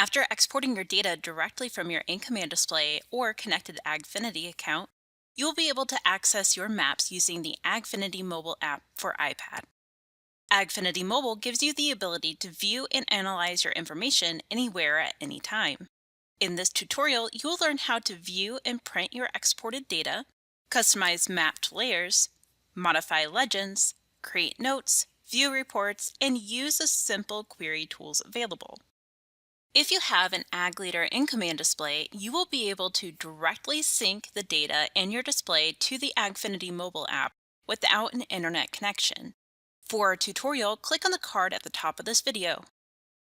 After exporting your data directly from your in-command display or connected AgFiniti account, you will be able to access your maps using the AgFiniti Mobile app for iPad. AgFiniti Mobile gives you the ability to view and analyze your information anywhere at any time. In this tutorial, you will learn how to view and print your exported data, customize mapped layers, modify legends, create notes, view reports, and use the simple query tools available. If you have an Ag Leader in-command display, you will be able to directly sync the data in your display to the AgFiniti mobile app without an internet connection. For our tutorial, click on the card at the top of this video.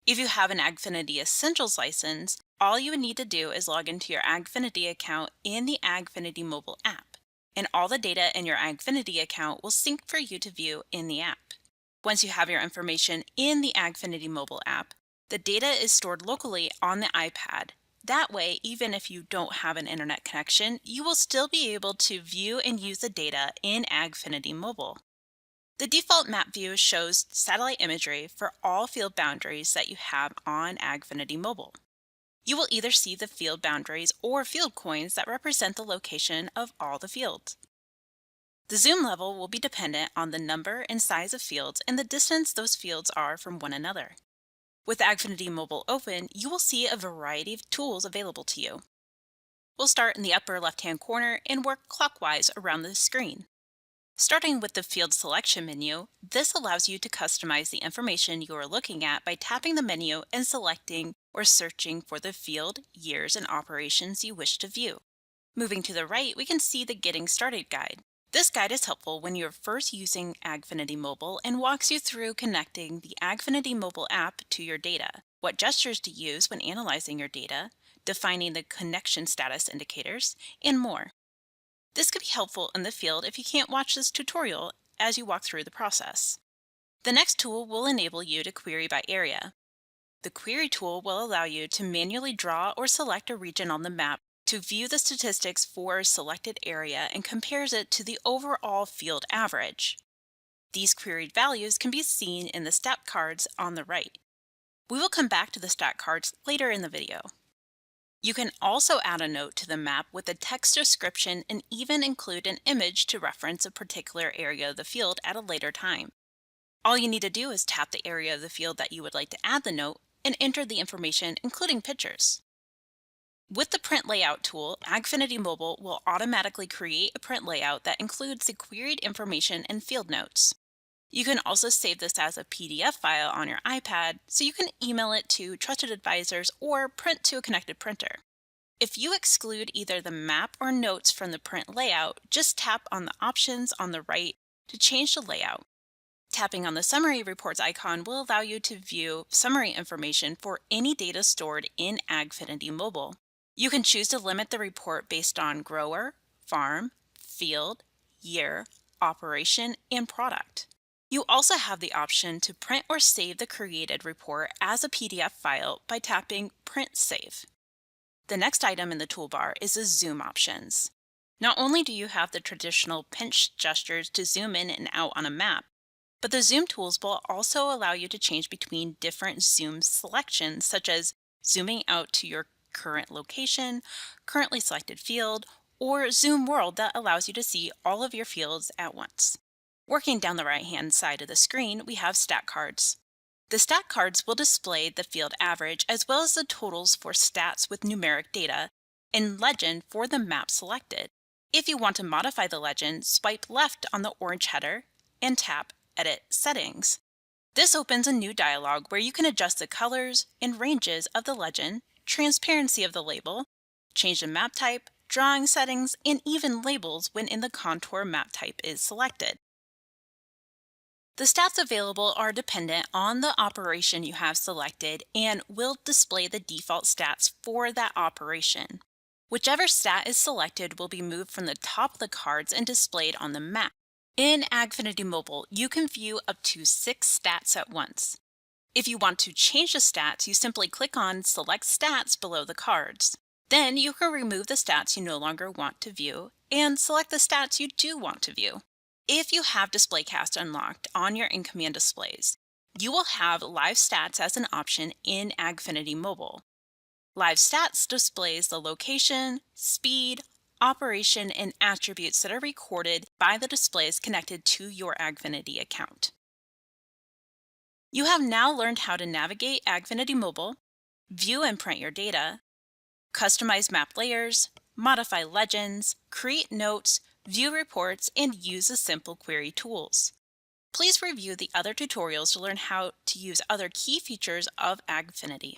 If you have an AgFiniti Essentials license, all you would need to do is log into your AgFiniti account in the AgFiniti mobile app, and all the data in your AgFiniti account will sync for you to view in the app. Once you have your information in the AgFiniti mobile app, the data is stored locally on the iPad. That way, even if you don't have an internet connection, you will still be able to view and use the data in AgFiniti Mobile. The default map view shows satellite imagery for all field boundaries that you have on AgFiniti Mobile. You will either see the field boundaries or field coins that represent the location of all the fields. The zoom level will be dependent on the number and size of fields and the distance those fields are from one another. With AgFiniti Mobile open, you will see a variety of tools available to you. We'll start in the upper left-hand corner and work clockwise around the screen. Starting with the Field Selection menu, this allows you to customize the information you are looking at by tapping the menu and selecting or searching for the field, years, and operations you wish to view. Moving to the right, we can see the Getting Started guide. This guide is helpful when you're first using AgFiniti Mobile and walks you through connecting the AgFiniti Mobile app to your data, what gestures to use when analyzing your data, defining the connection status indicators, and more. This could be helpful in the field if you can't watch this tutorial as you walk through the process. The next tool will enable you to query by area. The Query tool will allow you to manually draw or select a region on the map to view the statistics for a selected area and compares it to the overall field average. These queried values can be seen in the stat cards on the right. We will come back to the stat cards later in the video. You can also add a note to the map with a text description and even include an image to reference a particular area of the field at a later time. All you need to do is tap the area of the field that you would like to add the note and enter the information, including pictures. With the Print Layout tool, AgFiniti Mobile will automatically create a print layout that includes the queried information and field notes. You can also save this as a PDF file on your iPad, so you can email it to trusted advisors or print to a connected printer. If you exclude either the map or notes from the print layout, just tap on the options on the right to change the layout. Tapping on the Summary Reports icon will allow you to view summary information for any data stored in AgFiniti Mobile. You can choose to limit the report based on grower, farm, field, year, operation, and product. You also have the option to print or save the created report as a PDF file by tapping Print Save. The next item in the toolbar is the Zoom options. Not only do you have the traditional pinch gestures to zoom in and out on a map, but the Zoom tools will also allow you to change between different zoom selections, such as zooming out to your current location, currently selected field, or Zoom World that allows you to see all of your fields at once. Working down the right-hand side of the screen, we have stat cards. The stat cards will display the field average as well as the totals for stats with numeric data and legend for the map selected. If you want to modify the legend, swipe left on the orange header and tap Edit Settings. This opens a new dialog where you can adjust the colors and ranges of the legend, transparency of the label, change the map type, drawing settings, and even labels when in the contour map type is selected. The stats available are dependent on the operation you have selected and will display the default stats for that operation. Whichever stat is selected will be moved from the top of the cards and displayed on the map. In AgFiniti Mobile, you can view up to 6 stats at once. If you want to change the stats, you simply click on Select Stats below the cards. Then you can remove the stats you no longer want to view and select the stats you do want to view. If you have DisplayCast unlocked on your in-command displays, you will have live stats as an option in AgFiniti Mobile. Live Stats displays the location, speed, operation, and attributes that are recorded by the displays connected to your AgFiniti account. You have now learned how to navigate AgFiniti Mobile, view and print your data, customize map layers, modify legends, create notes, view reports, and use the simple query tools. Please review the other tutorials to learn how to use other key features of AgFiniti.